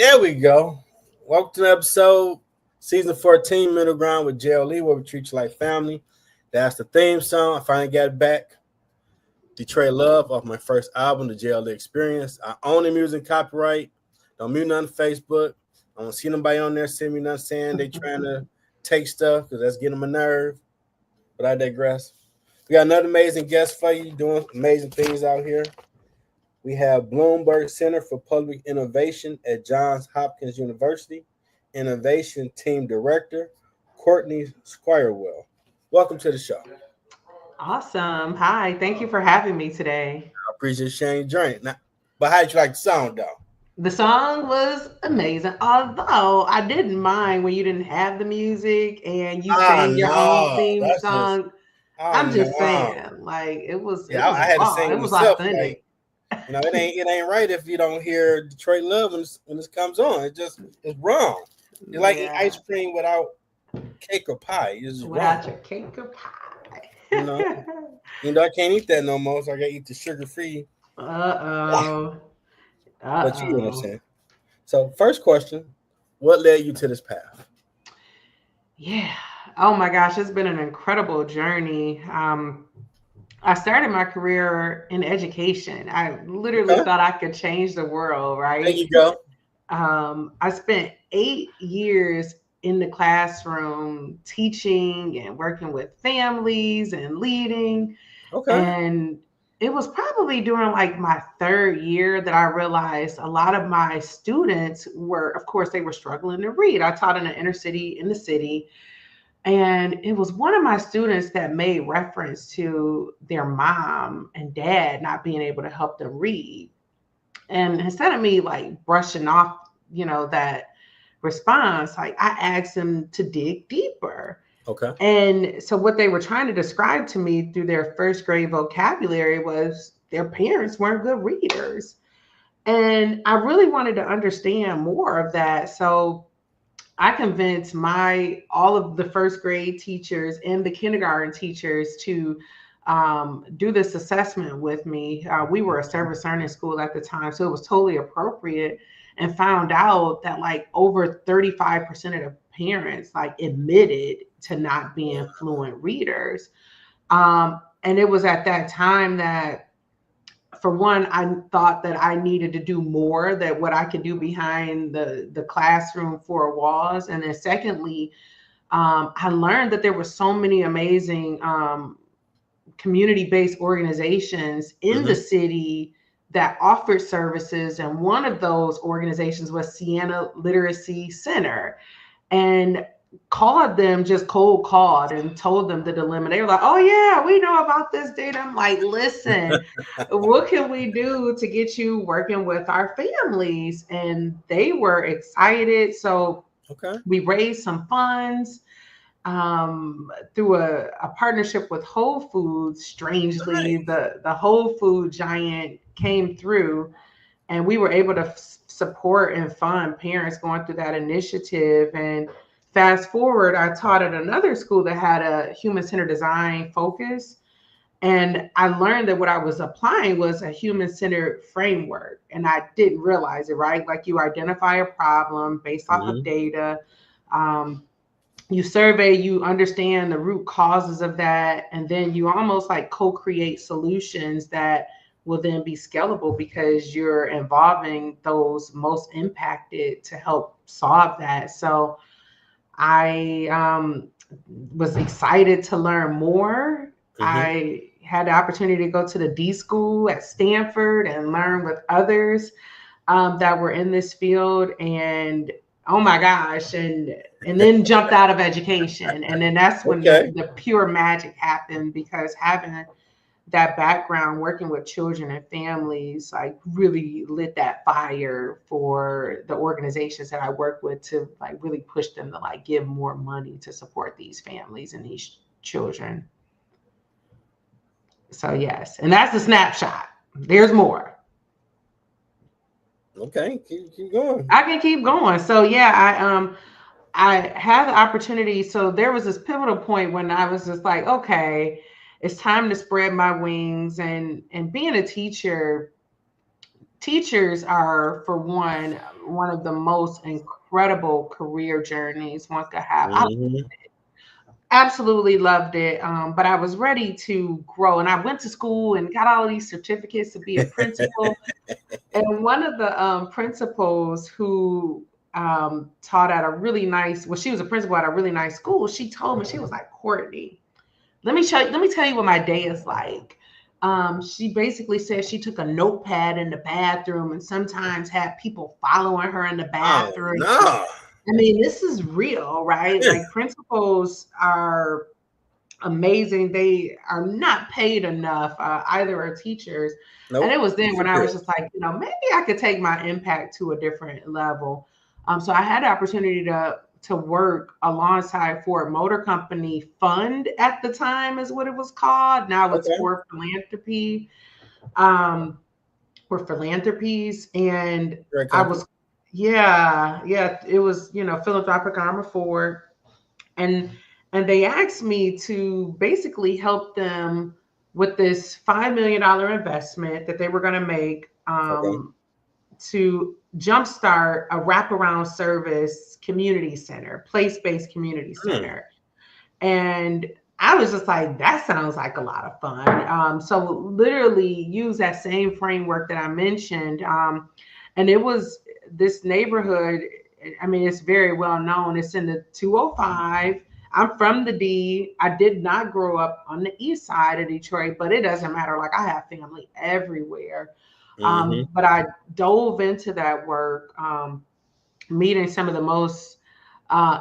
There we go. Welcome to the episode, season 14, Middle Ground with JLE, where we treat you like family. That's the theme song. I finally got it back. Detroit Love off my first album, the JLE Experience. I own the music copyright. Don't mute nothing on Facebook. I don't see nobody on there send me nothing saying they trying to take stuff because that's getting on my nerve. But I digress. We got another amazing guest for you doing amazing things out here. We have Bloomberg Center for Public Innovation at Johns Hopkins University, Innovation Team Director, Cortnie Squirewell. Welcome to the show. Awesome. Hi. Thank you for having me today. I appreciate sharing your journey. Now, but how did you like the sound, though? The song was amazing, although I didn't mind when you didn't have the music and you sang your own No, theme that's song. I'm just saying, like it was I had to raw. sing It was myself. authentic. It ain't right if you don't hear Detroit Love when this comes on. It's wrong. It's like eating ice cream without cake or pie. It's without wrong. your cake or pie. I can't eat that no more, so I gotta eat the sugar-free. But you know what I'm saying. So, first question: what led you to this path? Yeah. Oh my gosh, it's been an incredible journey. I started my career in education. I literally thought I could change the world, right? There you go. I spent 8 years in the classroom teaching and working with families and leading. Okay. And it was probably during like my 3rd year that I realized a lot of my students were, of course, they were struggling to read. I taught in an inner city in the city. And it was one of my students that made reference to their mom and dad not being able to help them read. And instead of me like brushing off, that response, like I asked them to dig deeper. Okay. And so what they were trying to describe to me through their 1st grade vocabulary was their parents weren't good readers. And I really wanted to understand more of that. So I convinced all of the 1st grade teachers and the kindergarten teachers to do this assessment with me. We were a service learning school at the time, so it was totally appropriate, and found out that like over 35% of the parents like admitted to not being fluent readers. And it was at that time that, for one, I thought that I needed to do more than what I could do behind the classroom 4 walls. And then secondly, I learned that there were so many amazing community-based organizations in the city that offered services. And one of those organizations was Sienna Literacy Center. And cold called and told them the dilemma. They were like, oh yeah, we know about this data. I'm like, listen, what can we do to get you working with our families? And they were excited. So we raised some funds through a partnership with Whole Foods. Strangely, the Whole Food giant came through, and we were able to support and fund parents going through that initiative. And fast forward, I taught at another school that had a human-centered design focus. And I learned that what I was applying was a human-centered framework. And I didn't realize it, right? Like you identify a problem based off of data. You survey, you understand the root causes of that. And then you almost like co-create solutions that will then be scalable because you're involving those most impacted to help solve that. So I was excited to learn more. I had the opportunity to go to the D School at Stanford and learn with others that were in this field. And oh my gosh, and then jumped out of education. And then that's when the pure magic happened, because having that background working with children and families like really lit that fire for the organizations that I work with to like really push them to like give more money to support these families and these children. So yes, and that's a snapshot. There's more. Okay, keep going. I can keep going. So yeah, I had the opportunity. So there was this pivotal point when I was just like, okay, it's time to spread my wings. And being a teacher, teachers are, for one of the most incredible career journeys one could have. I absolutely loved it. But I was ready to grow, and I went to school and got all these certificates to be a principal. And one of the principals who taught at a really nice, well, she was a principal at a really nice school. She told me, she was like, Cortnie, let me tell you what my day is like. She basically said she took a notepad in the bathroom and sometimes had people following her in the bathroom. Oh, no. I mean, this is real, right? Like, principals are amazing. They are not paid enough, either are teachers. Nope. And it was then when I was just like, maybe I could take my impact to a different level. So I had the opportunity to work alongside Ford Motor Company Fund at the time is what it was called. Now it's Ford Philanthropy, for philanthropies. And I was, yeah, it was, philanthropic arm of Ford. And they asked me to basically help them with this $5 million investment that they were going to make to jumpstart a wraparound service community center, place-based community center. And I was just like, that sounds like a lot of fun. So literally use that same framework that I mentioned. And it was this neighborhood. I mean, it's very well known. It's in the 205. I'm from the D. I did not grow up on the east side of Detroit, but it doesn't matter. Like, I have family everywhere. But I dove into that work, meeting some of the most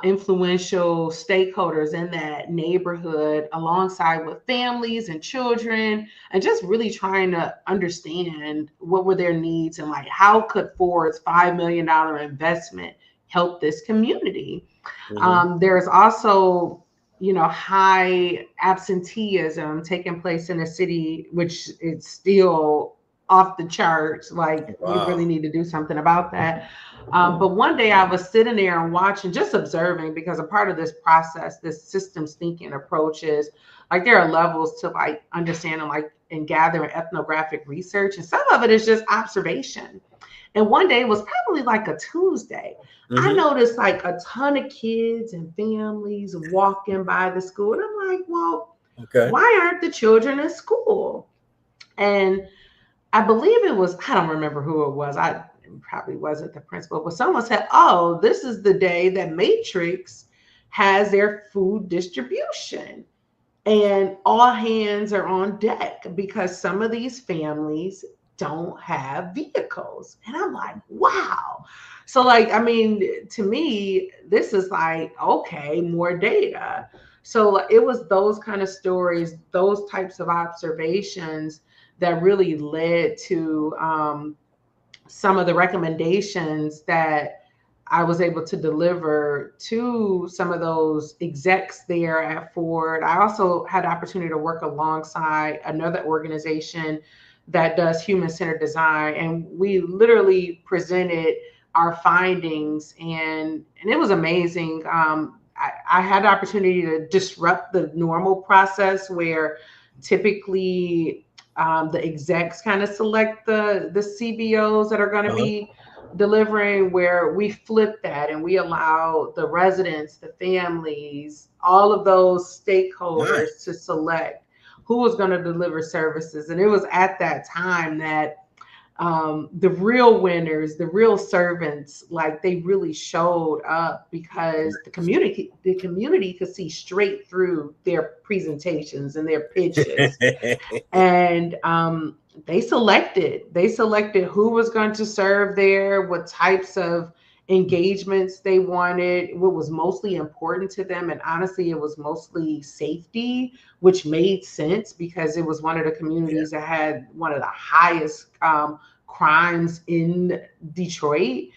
influential stakeholders in that neighborhood, alongside with families and children, and just really trying to understand what were their needs and like how could Ford's $5 million investment help this community. There's also, high absenteeism taking place in the city, which is still off the charts. Like, we really need to do something about that. But one day I was sitting there and watching, just observing, because a part of this process, this systems thinking approach is like, there are levels to like understanding, like, and gathering ethnographic research. And some of it is just observation. And one day, it was probably like a Tuesday, I noticed like a ton of kids and families walking by the school. And I'm like, well, why aren't the children in school? And I believe it was, I don't remember who it was. I probably wasn't the principal, but someone said, oh, this is the day that Matrix has their food distribution. And all hands are on deck because some of these families don't have vehicles. And I'm like, wow. So like, I mean, to me, this is like, okay, more data. So it was those kind of stories, those types of observations that really led to some of the recommendations that I was able to deliver to some of those execs there at Ford. I also had the opportunity to work alongside another organization that does human-centered design. And we literally presented our findings, and it was amazing. I had the opportunity to disrupt the normal process where typically the execs kind of select the CBOs that are going to be delivering, where we flip that and we allow the residents, the families, all of those stakeholders to select who was going to deliver services. And it was at that time that the real winners, the real servants, like, they really showed up, because the community could see straight through their presentations and their pitches. And they selected who was going to serve there, what types of engagements they wanted, what was mostly important to them. And honestly, it was mostly safety, which made sense because it was one of the communities that had one of the highest crimes in Detroit.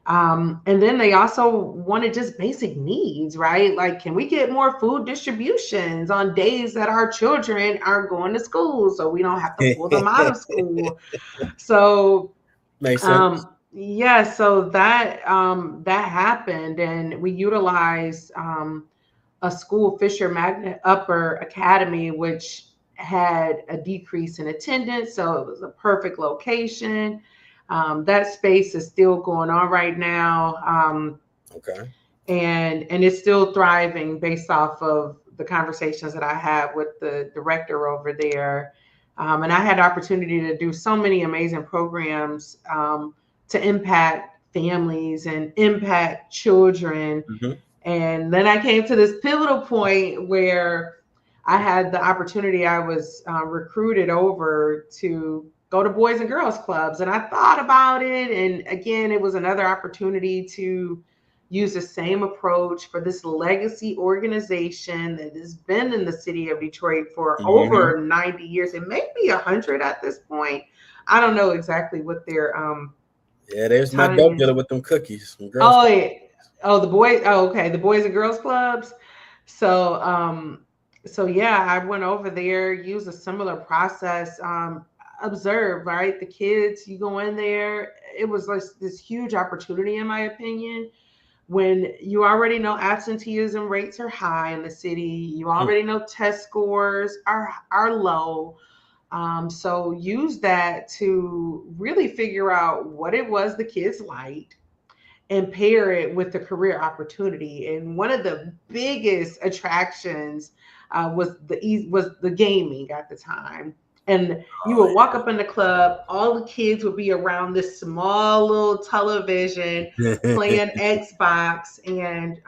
And then they also wanted just basic needs, right? Like, can we get more food distributions on days that our children aren't going to school, so we don't have to pull them out of school? So makes sense. Yeah, so that happened, and we utilized a school, Fisher Magnet Upper Academy, which had a decrease in attendance, so it was a perfect location. That space is still going on right now. Okay. And it's still thriving based off of the conversations that I had with the director over there. And I had the opportunity to do so many amazing programs to impact families and impact children. Mm-hmm. And then I came to this pivotal point where I had the opportunity. I was recruited over to go to Boys and Girls Clubs. And I thought about it. And again, it was another opportunity to use the same approach for this legacy organization that has been in the city of Detroit for over 90 years. It may be 100 at this point. I don't know exactly what their yeah, there's my time dope is. dealer with them cookies. Some girls. Oh, yeah. Oh, the boys. Oh, okay. The Boys and Girls Clubs. So, so yeah, I went over there, used a similar process. Observe, right? The kids, you go in there. It was like this huge opportunity, in my opinion, when you already know absenteeism rates are high in the city. You already know test scores are low. So use that to really figure out what it was the kids liked and pair it with the career opportunity. And one of the biggest attractions was the gaming at the time. And you would walk up in the club, all the kids would be around this small little television playing Xbox. And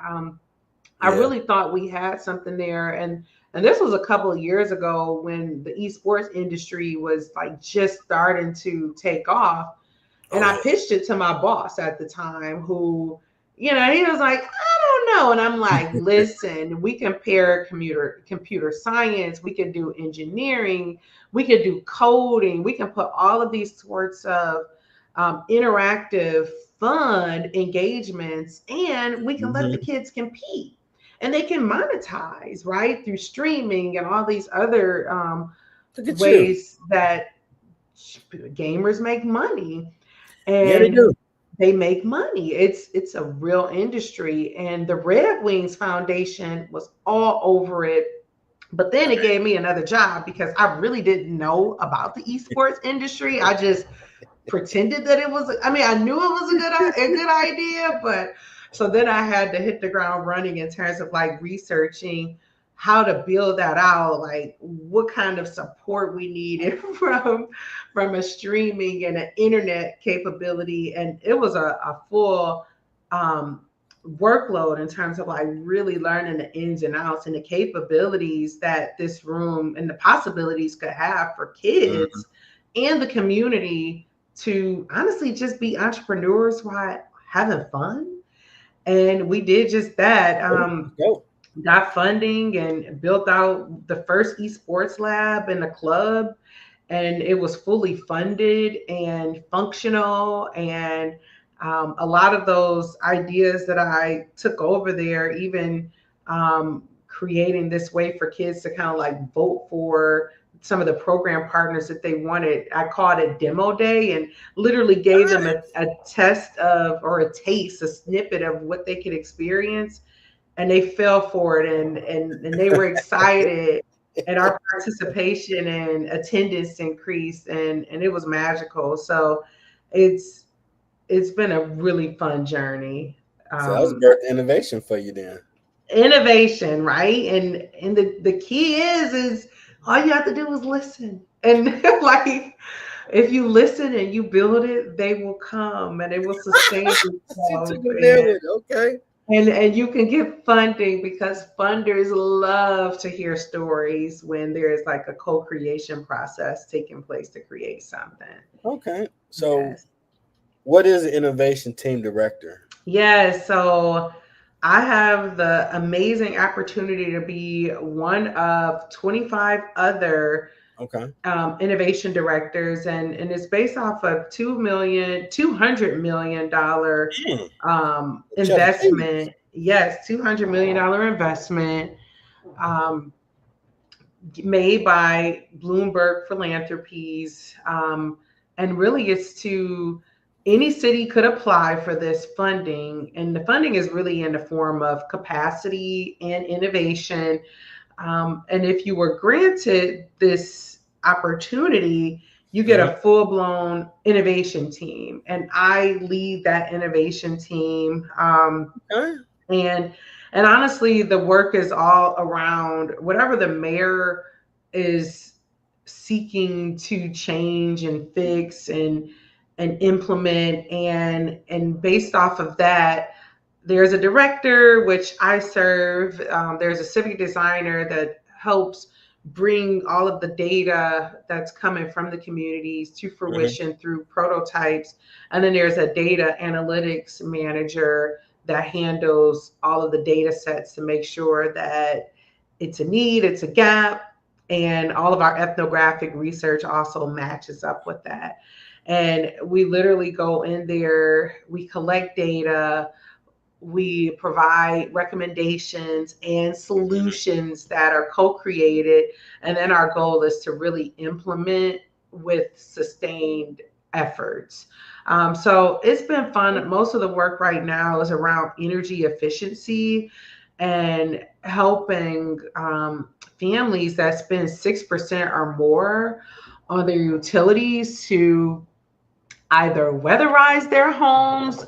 I really thought we had something there. And this was a couple of years ago when the esports industry was like just starting to take off. And I pitched it to my boss at the time, who, he was like, I don't know. And I'm like, listen, we can pair computer science, we can do engineering, we can do coding, we can put all of these sorts of interactive, fun engagements, and we can let the kids compete. And they can monetize, right, through streaming and all these other ways that gamers make money. And they make money. It's a real industry. And the Red Wings Foundation was all over it. But then it gave me another job because I really didn't know about the esports industry. I just pretended that it was. I knew it was a good idea, but so then I had to hit the ground running in terms of like researching how to build that out, like what kind of support we needed from a streaming and an internet capability. And it was a full workload in terms of like really learning the ins and outs and the capabilities that this room and the possibilities could have for kids and the community to honestly just be entrepreneurs while having fun. And we did just that. Got funding and built out the first esports lab in the club, and it was fully funded and functional. And a lot of those ideas that I took over there, even creating this way for kids to kind of like vote for some of the program partners that they wanted. I called it demo day and literally gave them a test of, or a taste, a snippet of what they could experience. And they fell for it, and they were excited, and our participation and attendance increased, and it was magical. So it's been a really fun journey. So that was birth innovation for you then. Innovation, right? And the key is all you have to do is listen. And like if you listen and you build it, they will come and it will sustain itself. Okay. And you can get funding because funders love to hear stories when there's like a co-creation process taking place to create something. Okay. So what is an innovation team director? Yes. So I have the amazing opportunity to be one of 25 other innovation directors, and it's based off of $200 million investment. Yes, $200 million investment made by Bloomberg Philanthropies, and really it's to any city could apply for this funding, and the funding is really in the form of capacity and innovation. And if you were granted this opportunity, you get a full-blown innovation team, and I lead that innovation team. And honestly, the work is all around whatever the mayor is seeking to change and fix and implement, and based off of that, there's a director, which I serve. There's a civic designer that helps bring all of the data that's coming from the communities to fruition through prototypes. And then there's a data analytics manager that handles all of the data sets to make sure that it's a need, it's a gap, and all of our ethnographic research also matches up with that. And we literally go in there, we collect data, we provide recommendations and solutions that are co-created. And then our goal is to really implement with sustained efforts. So it's been fun. Most of the work right now is around energy efficiency and helping families that spend 6% or more on their utilities to either weatherize their homes,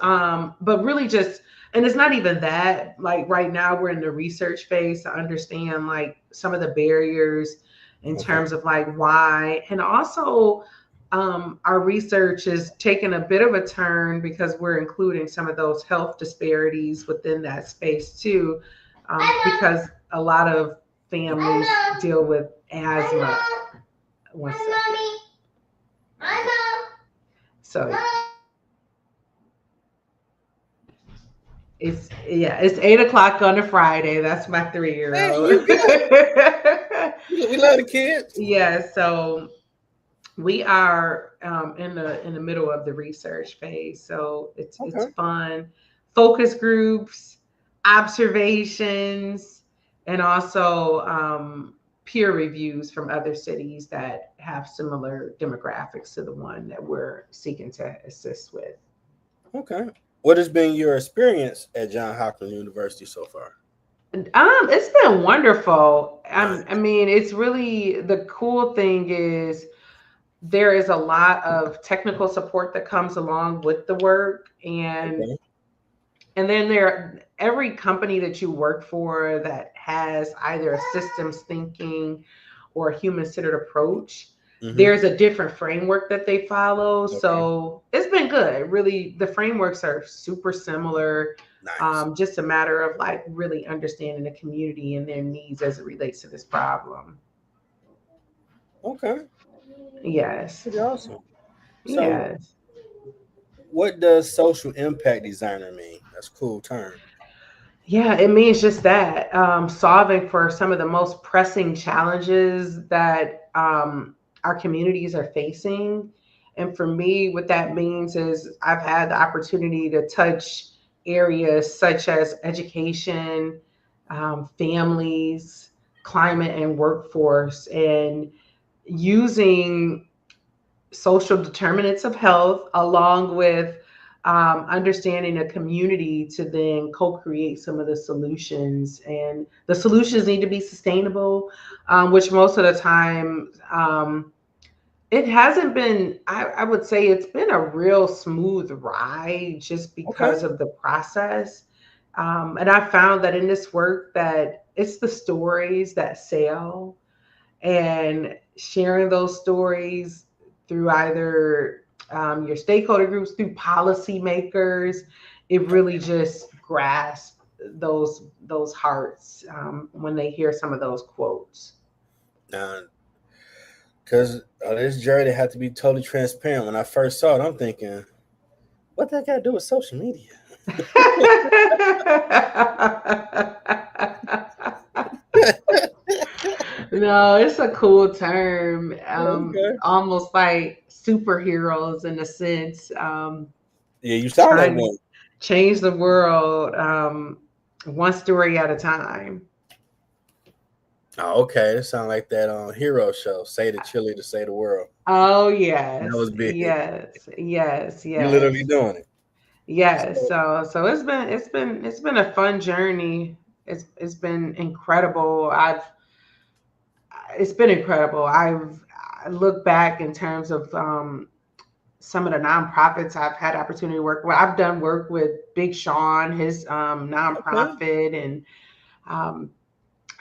but really just, and it's not even that, like right now we're in the research phase to understand like some of the barriers in terms of like why. And also our research is taking a bit of a turn because we're including some of those health disparities within that space too, because a lot of families deal with asthma. One second. So it's 8:00 on a Friday. That's my 3-year-old. Hey, we love the kids. Yeah, so we are in the middle of the research phase. So it's fun. Focus groups, observations, and also peer reviews from other cities that have similar demographics to the one that we're seeking to assist with. Okay. What has been your experience at Johns Hopkins University so far? It's been wonderful. I mean, it's really, the cool thing is there is a lot of technical support that comes along with the work, and then every company that you work for that has either a systems thinking or a human-centered approach, there's a different framework that they follow. So it's been good. Really, the frameworks are super similar. Just a matter of like really understanding the community and their needs as it relates to this problem. Okay. Yes. Pretty awesome. So, yes. What does social impact designer mean? That's a cool term. Yeah, it means just that, solving for some of the most pressing challenges that our communities are facing. And for me, what that means is I've had the opportunity to touch areas such as education, families, climate, and workforce, and using social determinants of health along with understanding a community to then co-create some of the solutions. And the solutions need to be sustainable, which most of the time it hasn't been. I would say it's been a real smooth ride just because of the process. And I found that in this work that it's the stories that sell, and sharing those stories through either your stakeholder groups, through policymakers, it really just grasps those hearts when they hear some of those quotes. Because this journey had to be totally transparent. When I first saw it, I'm thinking, what that got to do with social media? No, it's a cool term. Almost like superheroes in a sense. Yeah, you sound like one. Change the world one story at a time. Oh, okay. It sounds like that hero show, Say the Chili to Save the World. Oh yes. That was big. Yes. You're literally doing it. Yes. So it's been a fun journey. It's been incredible. It's been incredible. I look back in terms of some of the nonprofits I've had opportunity to work with. I've done work with Big Sean, his nonprofit, and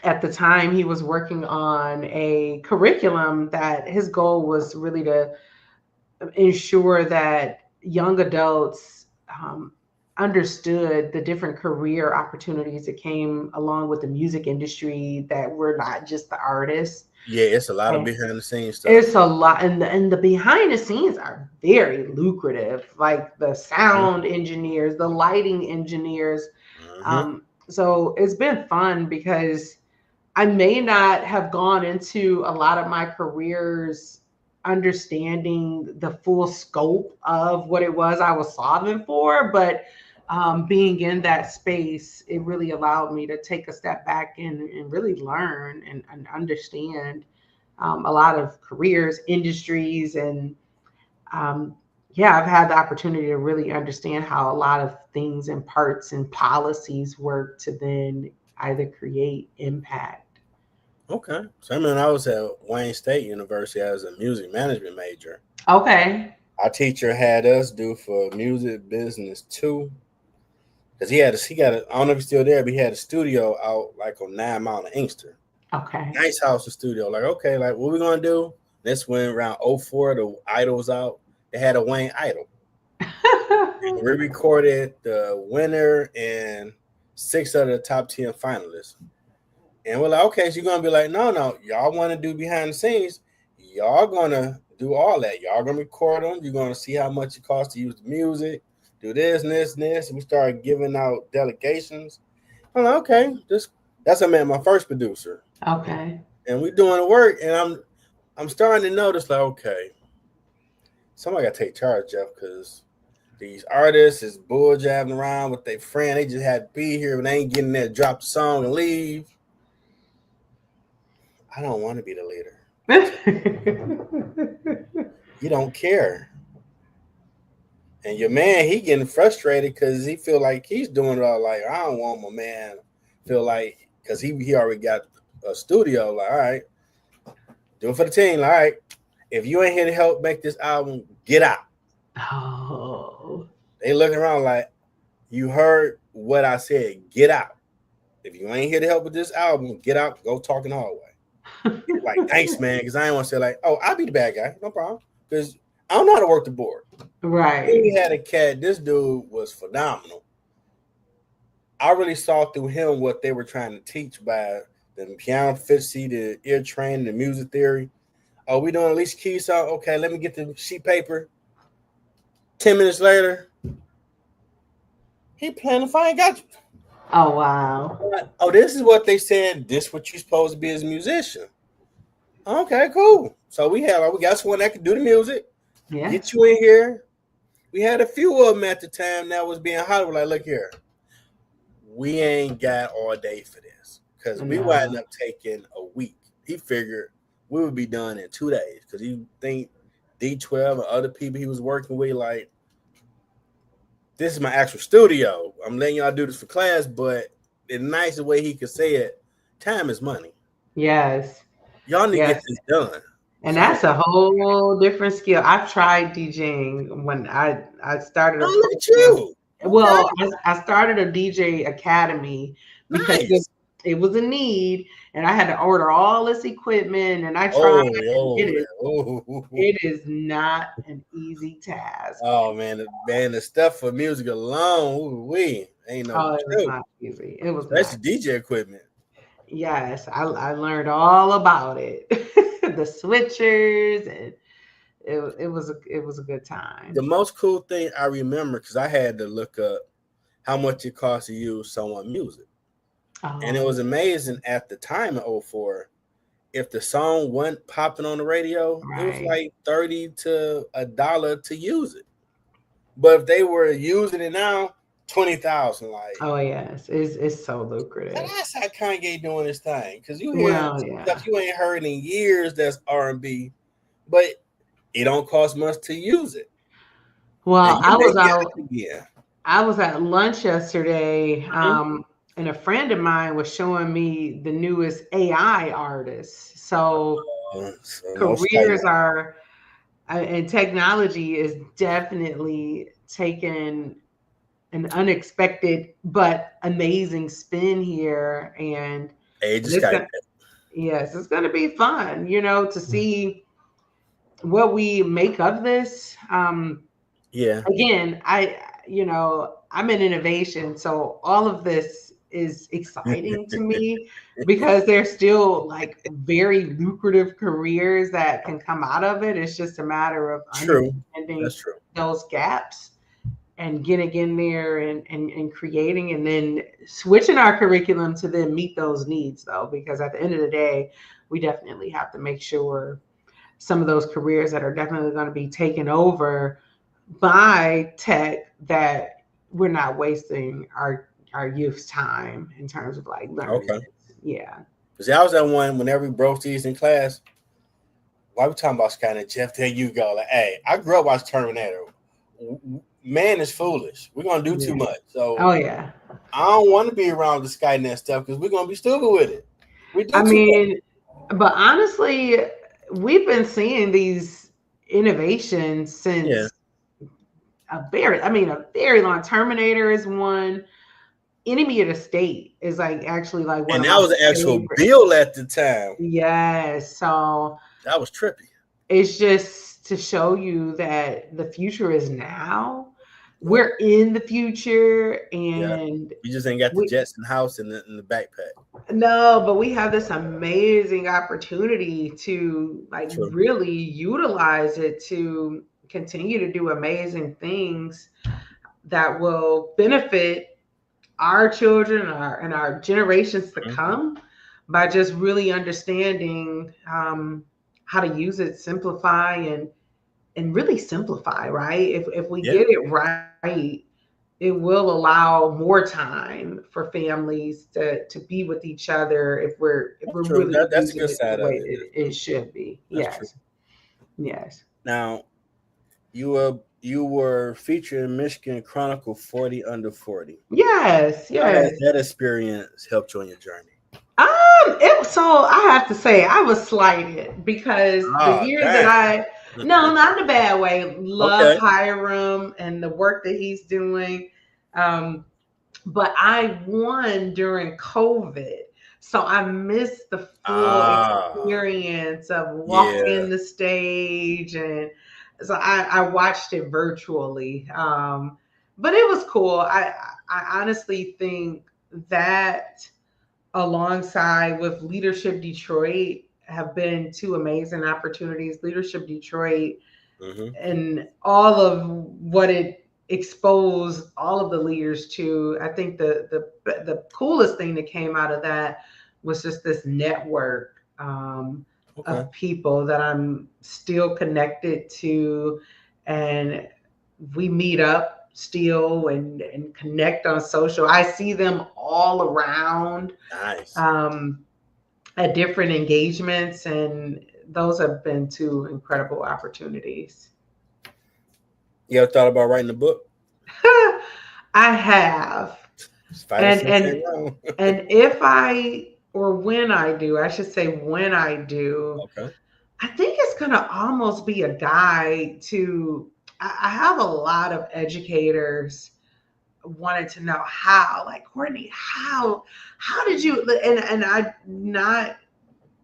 at the time he was working on a curriculum that his goal was really to ensure that young adults understood the different career opportunities that came along with the music industry, that we're not just the artists. Yeah, it's a lot of behind the scenes stuff. It's a lot, and the behind the scenes are very lucrative, like the sound engineers, the lighting engineers. So it's been fun because I may not have gone into a lot of my careers understanding the full scope of what it was I was solving for, but being in that space, it really allowed me to take a step back and really learn and understand a lot of careers, industries, and I've had the opportunity to really understand how a lot of things and parts and policies work to then either create impact. Okay. So I mean, I was at Wayne State University as a music management major. Okay. Our teacher had us do for music business too. Because he got I don't know if he's still there, but he had a studio out like on 9 Mile in Inkster. Okay. Nice house and studio. Like, okay, like what we gonna do? This went around 04, the Idol was out. They had a Wayne Idol. We recorded the winner and 6 of the top 10 finalists. And we're like, okay, so you're gonna be like, no, y'all want to do behind the scenes, y'all gonna do all that. Y'all gonna record them. You're gonna see how much it costs to use the music, do this and this and this. And we started giving out delegations. I'm like, okay, that's my first producer. Okay. And we doing the work, and I'm starting to notice like, okay, somebody got to take charge, Jeff, because these artists is bull jabbing around with their friend. They just had to be here, but they ain't getting there, drop the song and leave. I don't want to be the leader. You don't care. And your man, he getting frustrated because he feel like he's doing it all. Like, I don't want my man feel like, because he already got a studio. Like, all right, do it for the team. Like, all right, if you ain't here to help make this album, get out. Oh. They looking around like, you heard what I said. Get out. If you ain't here to help with this album, get out. Go talk in the hallway. Like, thanks, man, because I ain't want to say like, oh, I'll be the bad guy. No problem. Because I don't know how to work the board. Right. We had a cat. This dude was phenomenal. I really saw through him what they were trying to teach by the piano proficiency, the ear training, the music theory. Oh, we doing Alicia Keys song? Okay, let me get the sheet paper. 10 minutes later, he playing the Fine Got You. Oh, wow. Oh, this is what they said. This is what you're supposed to be as a musician. Okay, cool. So we got someone that can do the music. Yeah. Get you in here. We had a few of them at the time that was being Hollywood. Like, look here. We ain't got all day for this. Because we wound up taking a week. He figured we would be done in 2 days. Because he think D12 and other people he was working with, like, this is my actual studio. I'm letting y'all do this for class, but the nicest way he could say it, time is money. Yes. Y'all need to get this done. And that's a whole different skill. I've tried DJing when I started. Look at you. Well, I started a DJ academy because it was a need, and I had to order all this equipment, and I tried. It is not an easy task. Oh man, the stuff for music alone, we ain't no. It was not easy. It was that's DJ equipment. Yes, I learned all about it. The switchers, and it was a good time. The most cool thing I remember, because I had to look up how much it costs to use someone's music. And it was amazing at the time in 04, if the song wasn't popping on the radio, it was like $30 to $1 to use it. But if they were using it now, 20,000. Like, oh yes, it's so lucrative. And that's how Kanye doing his thing, because you hear stuff you ain't heard in years that's R&B, but it don't cost much to use it. Well, I was at lunch yesterday, and a friend of mine was showing me the newest AI artists. So careers are, and technology is definitely taken an unexpected but amazing spin here, and it's going to be fun, to see what we make of this. Again, I'm in innovation, so all of this is exciting to me because there's still like very lucrative careers that can come out of it. It's just a matter of understanding those gaps and getting in there and creating, and then switching our curriculum to then meet those needs, though, because at the end of the day, we definitely have to make sure some of those careers that are definitely going to be taken over by tech, that we're not wasting our youth's time in terms of like learning. Yeah. Because I was that one whenever we broke these in class. Why we talking about Skynet, Jeff? There you go. Like, hey, I grew up watching Terminator. Man is foolish. We're gonna do too much. So I don't want to be around the Skynet stuff because we're gonna be stupid with it. We do but honestly, we've been seeing these innovations since a very long. Terminator is one. Enemy of the State is like actually like one. And that was an actual bill at the time. Yes, so that was trippy. It's just to show you that the future is now. We're in the future, and you just ain't got the jets in the house and the backpack. No, but we have this amazing opportunity to really utilize it to continue to do amazing things that will benefit our children and our generations to come by just really understanding how to use it, simplify and really simplify, right? If we get it right, it will allow more time for families to be with each other if we're really that's a good side the way of it. It should be. Yes. Now, you were featured in Michigan Chronicle 40 Under 40. Yes. How has that experience helped you on your journey? So I have to say I was slighted because the year that no, not in a bad way. Love Hiram and the work that he's doing. But I won during COVID. So I missed the full experience of walking the stage. And so I watched it virtually. But it was cool. I honestly think that alongside with Leadership Detroit have been two amazing opportunities. Leadership Detroit and all of what it exposed all of the leaders to. I think the coolest thing that came out of that was just this network of people that I'm still connected to, and we meet up still and connect on social. I see them all around. Nice. At different engagements, and those have been two incredible opportunities. You ever thought about writing a book? I have. And if I, or when I do, I should say when I do, I think it's going to almost be a guide to, I have a lot of educators wanted to know how, like, Cortnie, how did you, and I'm not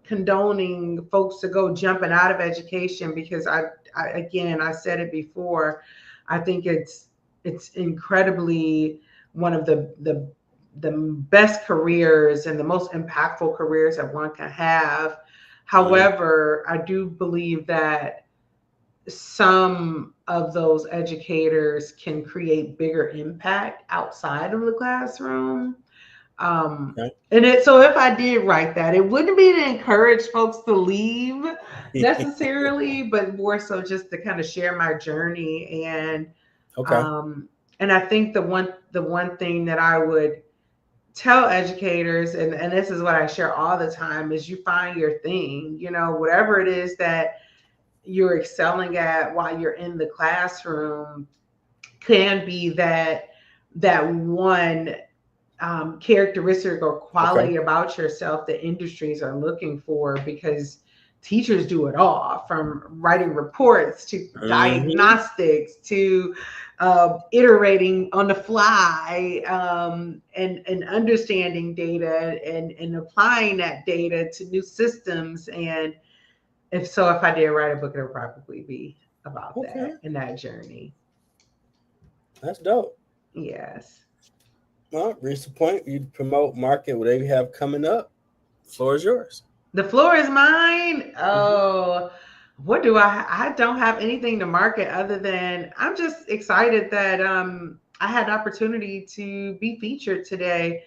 condoning folks to go jumping out of education, because I said it before, I think it's incredibly one of the best careers and the most impactful careers that one can have. However, I do believe that some of those educators can create bigger impact outside of the classroom. So if I did write that, it wouldn't be to encourage folks to leave necessarily, but more so just to kind of share my journey. And and I think the one thing that I would tell educators, and this is what I share all the time, is you find your thing, whatever it is that you're excelling at while you're in the classroom can be that one characteristic or quality about yourself that industries are looking for, because teachers do it all, from writing reports to diagnostics to iterating on the fly, and understanding data and applying that data to new systems. And if I did write a book, it would probably be about that and that journey. That's dope. Yes. Well, reach the point. You promote, market, whatever you have coming up. The floor is yours. The floor is mine. Oh, what do I don't have anything to market other than I'm just excited that I had the opportunity to be featured today.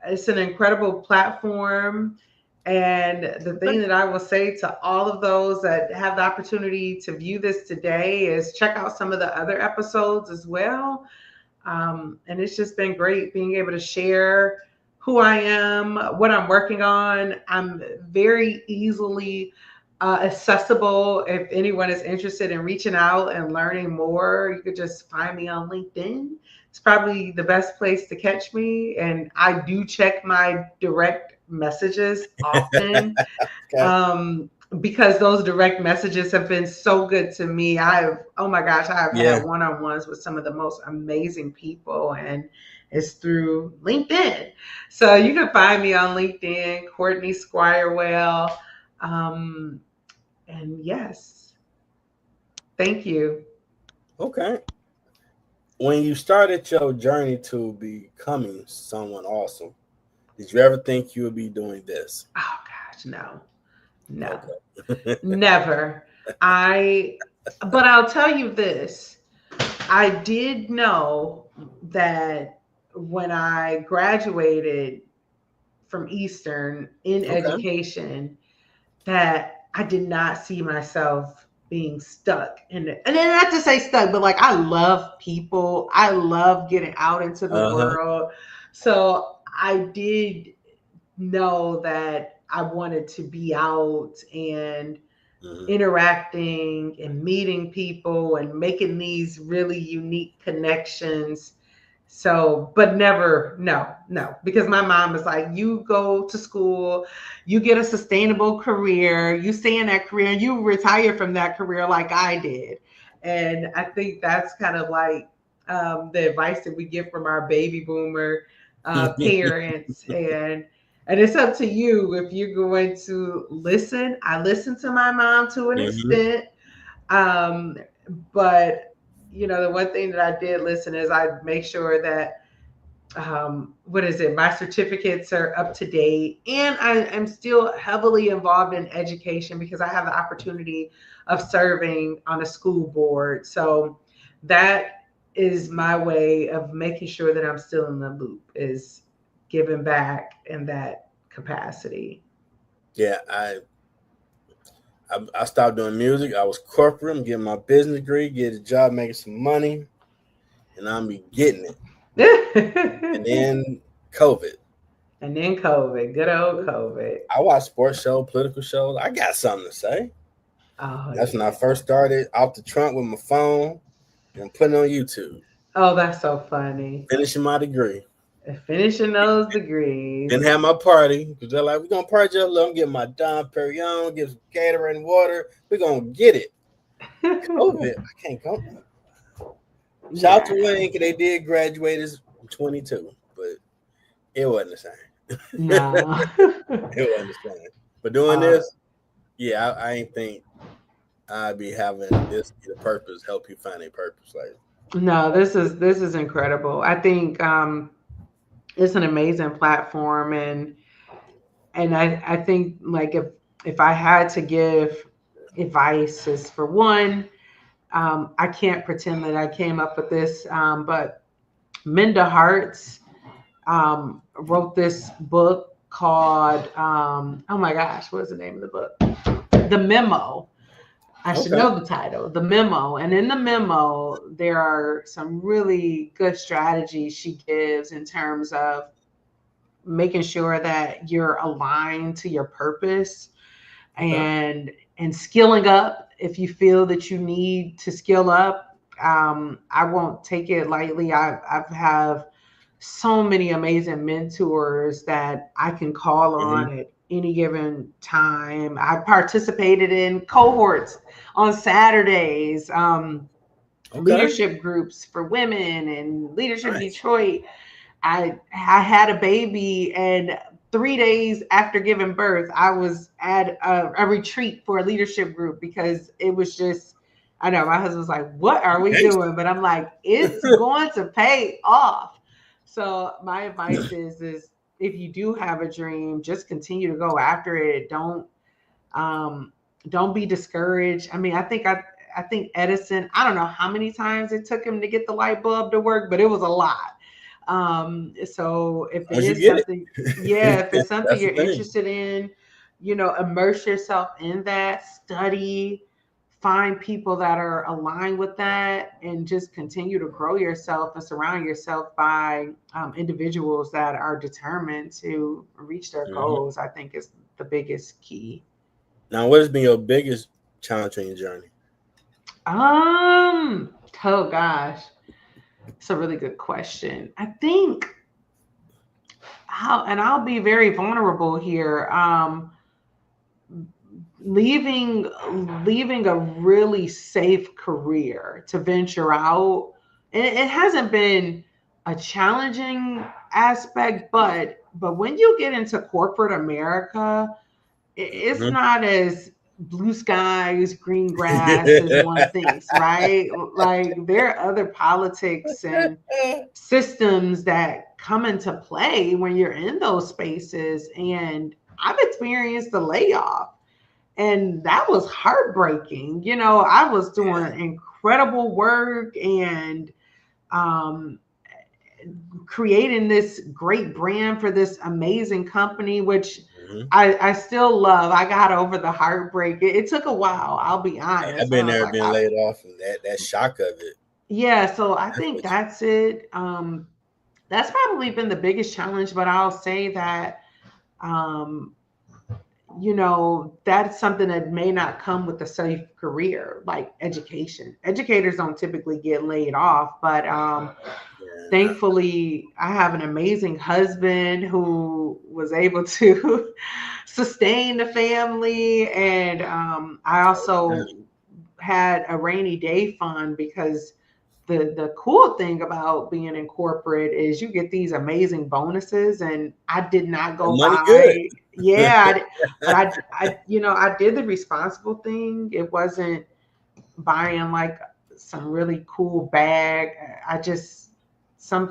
It's an incredible platform. And the thing that I will say to all of those that have the opportunity to view this today is check out some of the other episodes as well. And it's just been great being able to share who I am, what I'm working on. I'm very easily accessible. If anyone is interested in reaching out and learning more, you could just find me on LinkedIn. It's probably the best place to catch me. And I do check my direct messages often. Because those direct messages have been so good to me. I've had one-on-ones with some of the most amazing people, and it's through LinkedIn. So you can find me on LinkedIn, Cortnie Squirewell. And yes, thank you. Okay. When you started your journey to becoming someone awesome, did you ever think you would be doing this? Oh gosh, no. Never. But I'll tell you this. I did know that when I graduated from Eastern in education, that I did not see myself being stuck in it. And then not to say stuck, but like I love people. I love getting out into the world. So I did know that I wanted to be out and interacting and meeting people and making these really unique connections. So, but never, no, because my mom was like, you go to school, you get a sustainable career, you stay in that career, and you retire from that career like I did. And I think that's kind of like the advice that we get from our baby boomer parents. And it's up to you if you're going to listen. I listened to my mom to an extent. But the one thing that I did listen is I make sure that my certificates are up to date, and I am still heavily involved in education because I have the opportunity of serving on a school board. So that is my way of making sure that I'm still in the loop, is giving back in that capacity. Yeah, I stopped doing music. I was corporate. I'm getting my business degree, get a job, making some money, and I'm be getting it. And then COVID. Good old COVID. I watch sports shows, political shows. I got something to say. That's when I first started out the trunk with my phone and putting on YouTube. Oh, that's so funny. Finishing my degree. Finishing those degrees. Didn't have my party because they're like, we're going to party just a little. I'm getting my Dom Perignon, get some Gatorade and water. We're going to get it. COVID, I can't go. Shout out to Wayne, because they did graduate as 22, but it wasn't the same. No. It wasn't the same. But doing this, yeah, I ain't think I'd be having this be the purpose, help you find a purpose. Like, no, this is incredible. I think it's an amazing platform, and I think like if I had to give advice, is for one, I can't pretend that I came up with this, but Minda Harts wrote this book called oh my gosh, what is the name of the book? The Memo. I should know the title, The Memo. And in the memo, there are some really good strategies she gives in terms of making sure that you're aligned to your purpose and skilling up if you feel that you need to skill up. I won't take it lightly. I've have so many amazing mentors that I can call on at any given time. I participated in cohorts on Saturdays, leadership groups for women and Leadership Detroit. I had a baby, and 3 days after giving birth, I was at a retreat for a leadership group because it was just, I know my husband was like, what are we doing? But I'm like, it's going to pay off. So my advice is if you do have a dream, just continue to go after it. Don't be discouraged. I mean, I think Edison, I don't know how many times it took him to get the light bulb to work, but it was a lot. So if it is something, if it's something you're interested in, immerse yourself in that, study, find people that are aligned with that, and just continue to grow yourself and surround yourself by individuals that are determined to reach their goals. I think is the biggest key. Now, what has been your biggest challenge in your journey? Oh gosh. It's a really good question. I think, I'll be very vulnerable here. Leaving a really safe career to venture out, it hasn't been a challenging aspect, but when you get into corporate America, it's not as blue skies, green grass as one thinks, right? Like there are other politics and systems that come into play when you're in those spaces. And I've experienced a layoff, and that was heartbreaking. I was doing incredible work and creating this great brand for this amazing company, which I still love. I got over the heartbreak. It took a while, I'll be honest. I've been there, being laid off, and that shock of it. Yeah, so I think that's it. That's probably been the biggest challenge, but I'll say that, that's something that may not come with a safe career, like education. Educators don't typically get laid off, but thankfully, I have an amazing husband who was able to sustain the family. And I also had a rainy day fund, because the cool thing about being in corporate is you get these amazing bonuses, and I did not go buy. Yeah, but I did the responsible thing. It wasn't buying like some really cool bag. I just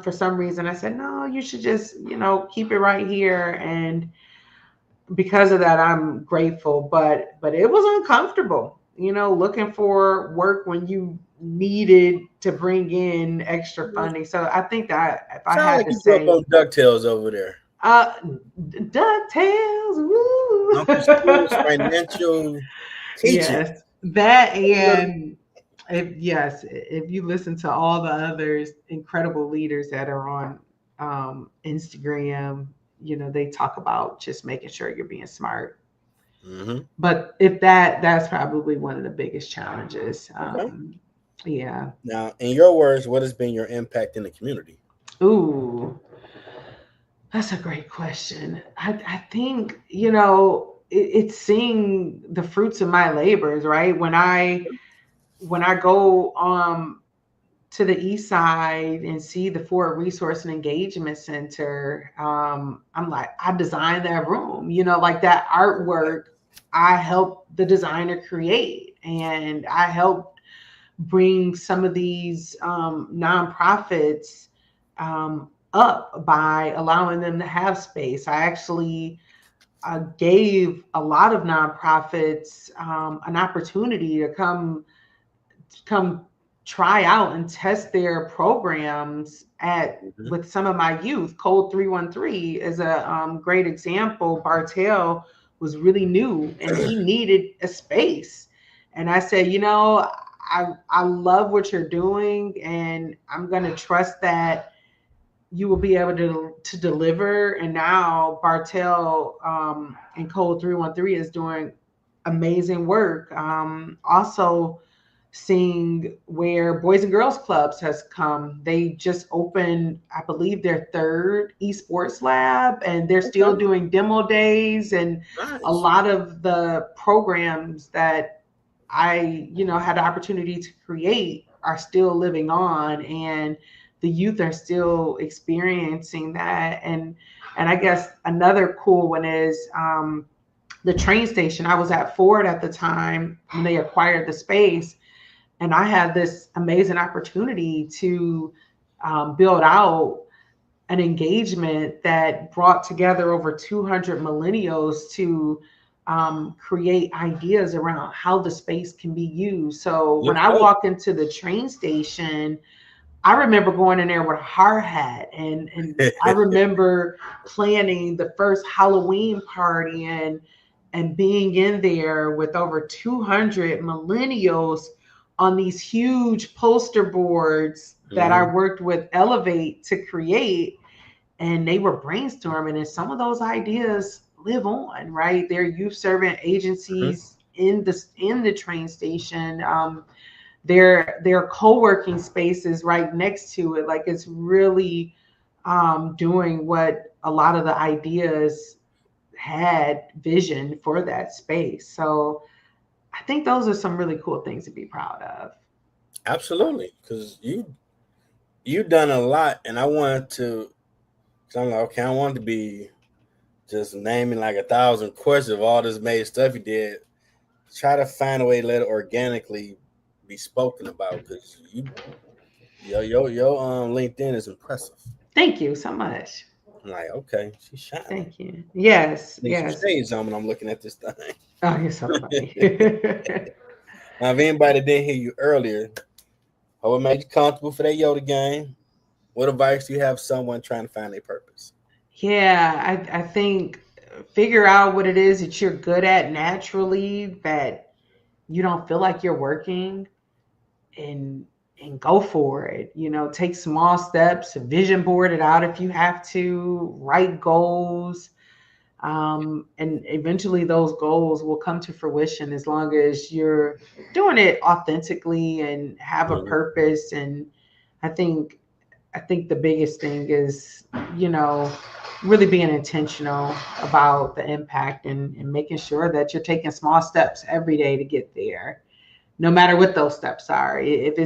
for some reason I said, no, you should just keep it right here, and because of that I'm grateful. But it was uncomfortable, looking for work when you needed to bring in extra funding. So I think that if I had to say, you grew up on DuckTales over there. DuckTales, woo. Financial teaching. Yes, that, and if you listen to all the others incredible leaders that are on Instagram, they talk about just making sure you're being smart. But if that's probably one of the biggest challenges. Yeah. Now, in your words, what has been your impact in the community? Ooh, that's a great question. I think, it's seeing the fruits of my labors, right? When I go to the east side and see the Ford Resource and Engagement Center, I'm like, I designed that room, like that artwork I helped the designer create, and I helped bring some of these nonprofits up by allowing them to have space. I actually gave a lot of nonprofits an opportunity to come try out and test their programs with some of my youth. Code 313 is a great example. Bartell was really new and he needed a space. And I said, I love what you're doing, and I'm going to trust that you will be able to deliver. And now Bartell and Code 313 is doing amazing work. Also seeing where Boys and Girls Clubs has come. They just opened, I believe, their third esports lab, and they're still doing demo days, and a lot of the programs that I, had the opportunity to create are still living on, and the youth are still experiencing that. And I guess another cool one is the train station. I was at Ford at the time when they acquired the space, and I had this amazing opportunity to build out an engagement that brought together over 200 millennials to create ideas around how the space can be used. So when I walk into the train station, I remember going in there with a hard hat, and I remember planning the first Halloween party and being in there with over 200 millennials on these huge poster boards that I worked with Elevate to create. And they were brainstorming, and some of those ideas live on, right? They're youth servant agencies in the train station. Their co-working spaces right next to it. Like, it's really doing what a lot of the ideas had vision for that space. So I think those are some really cool things to be proud of. Absolutely, because you've done a lot, and I wanted to. Cause I'm like, okay, I want to be just naming like 1,000 questions of all this made stuff you did. Try to find a way to let it organically be spoken about, because your LinkedIn is impressive. Thank you so much. I'm like, okay, she's shining. Thank you. Yes, Need yes. some shades on when I'm looking at this thing. Oh, you're so funny. Now, if anybody didn't hear you earlier, what made you comfortable for that Yoda game? What advice do you have someone trying to find their purpose? Yeah, I think figure out what it is that you're good at naturally, that you don't feel like you're working, and go for it. Take small steps, vision board it out if you have to, write goals. And eventually those goals will come to fruition as long as you're doing it authentically and have a purpose. And I think the biggest thing is, really being intentional about the impact, and making sure that you're taking small steps every day to get there, no matter what those steps are. If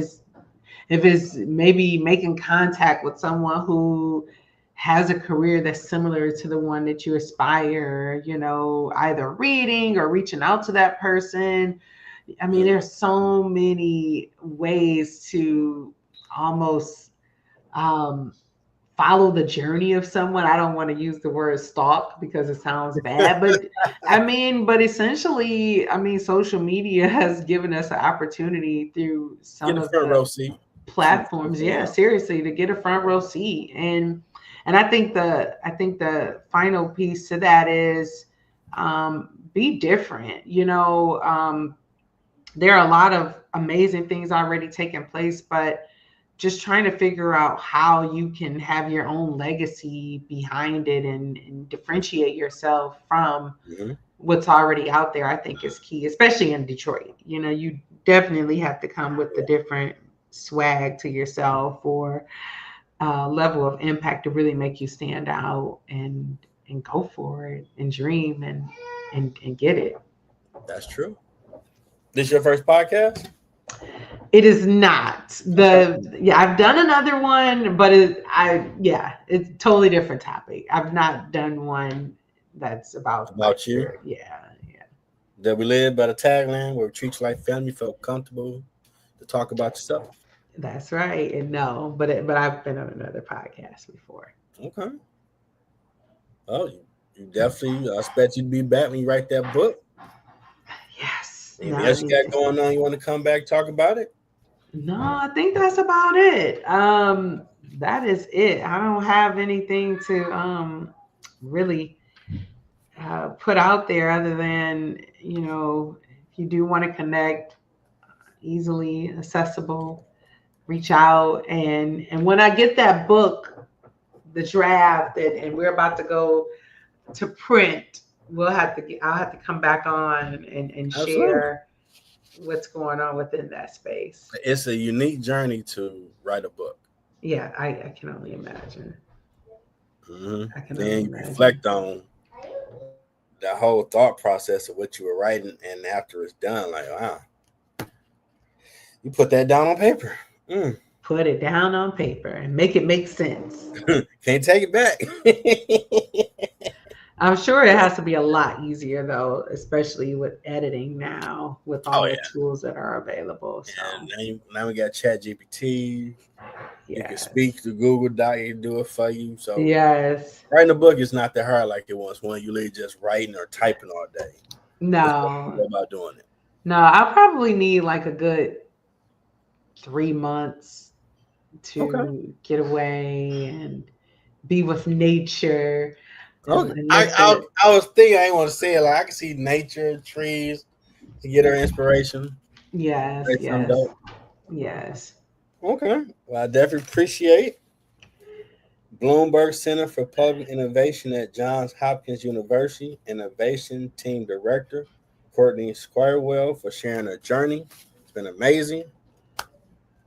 it's maybe making contact with someone who has a career that's similar to the one that you aspire, either reading or reaching out to that person. I mean, there's so many ways to almost follow the journey of someone. I don't want to use the word stalk because it sounds bad, but but essentially, social media has given us an opportunity through some of the platforms. Yeah, seriously, to get a front row seat. And I think the final piece to that is be different. There are a lot of amazing things already taking place, but just trying to figure out how you can have your own legacy behind it, and differentiate yourself from what's already out there, I think is key, especially in Detroit. You definitely have to come with the different swag to yourself, or level of impact to really make you stand out, and go for it, and dream, and get it. That's true. This your first podcast? It is not. I've done another one, but it's a totally different topic. I've not done one that's about you. Yeah. That we live by the tagline where we treat you like family, feel comfortable to talk about yourself. That's right. And no, but I've been on another podcast before. Okay. Oh, you definitely. I expect you'd be back when you write that book. Yes. Anything else you got going on? You want to come back, talk about it? No, I think that's about it. That is it. I don't have anything to really put out there other than, if you do want to connect, easily accessible, reach out. And when I get that book, the draft, and we're about to go to print, I'll have to come back on and share what's going on within that space. It's a unique journey to write a book. Yeah, I can only imagine. Mm-hmm. I can Then only you imagine. reflect on the whole thought process of what you were writing, and after it's done, like, wow, you put that down on paper. Put it down on paper and make it make sense. Can't take it back. I'm sure it has to be a lot easier though, especially with editing now, with all the tools that are available. So now we got ChatGPT. Yes. You can speak to Google Doc, it do it for you. So yes, writing a book is not that hard like it was when you literally just writing or typing all day. No, about doing it. No, I probably need like a good 3 months to get away and be with nature. Okay. I was thinking, I didn't want to say it, like I can see nature, trees to get her inspiration. Yes, yes. Okay. Well, I definitely appreciate Bloomberg Center for Public Innovation at Johns Hopkins University Innovation Team Director Cortnie Squirewell for sharing her journey. It's been amazing.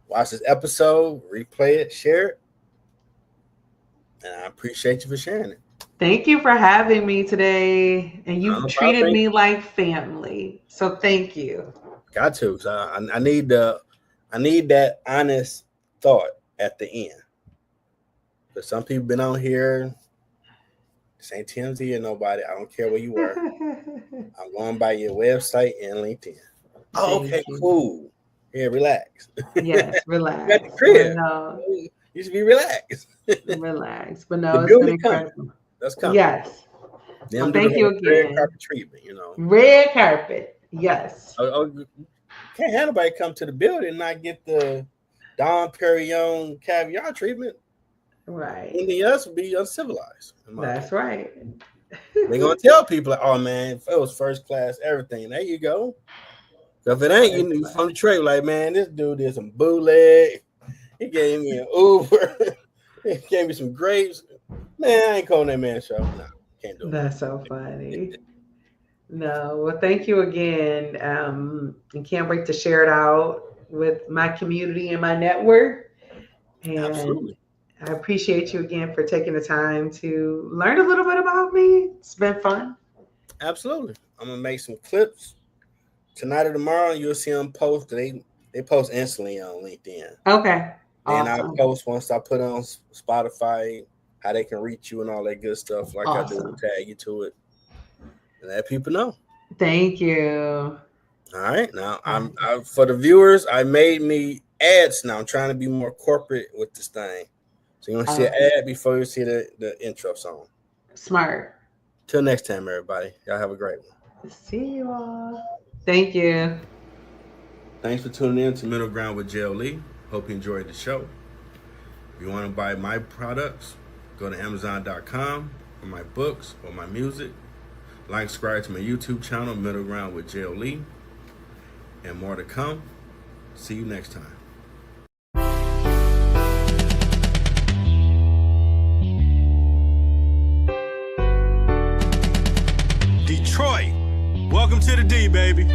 Watch this episode, replay it, share it. And I appreciate you for sharing it. Thank you for having me today. And you've treated me like family. So thank you. Got to. So I need that honest thought at the end. But some people been on here. This ain't TMZ or nobody. I don't care where you were. I'm going by your website and LinkedIn. Oh, okay, cool. Yeah, relax. Yes, relax. You got the crib. You should be relaxed. Relax. But no, it's been incredible. That's coming. Yes. Well, thank you again. Red carpet treatment, Red carpet. Yes. Can't have nobody come to the building and not get the Dom Perignon caviar treatment. Right. Anything else would be uncivilized. That's right. They're gonna tell people, like, oh man, it was first class, everything. There you go. So if it ain't, you from the trade, like, man, this dude did some bootleg. He gave me an Uber. He gave me some grapes. Man, I ain't calling that man show. No, can't do it. That's so funny. No, well, thank you again. And can't wait to share it out with my community and my network. And absolutely. I appreciate you again for taking the time to learn a little bit about me. It's been fun. Absolutely. I'm gonna make some clips tonight or tomorrow. You'll see them post. They post instantly on LinkedIn. Okay. Then I'll post once I put on Spotify how they can reach you and all that good stuff. Like I do, tag you to it and let people know. Thank you. All right. Now I'm for the viewers. I made me ads now. I'm trying to be more corporate with this thing. So you want to see an ad before you see the intro song. Smart. Till next time, everybody. Y'all have a great one. See you all. Thank you. Thanks for tuning in to Middle Ground with JLE. Hope you enjoyed the show. If you want to buy my products, go to Amazon.com for my books or my music. Like, subscribe to my YouTube channel, Middle Ground with JLE. And more to come. See you next time. Detroit, welcome to the D, baby.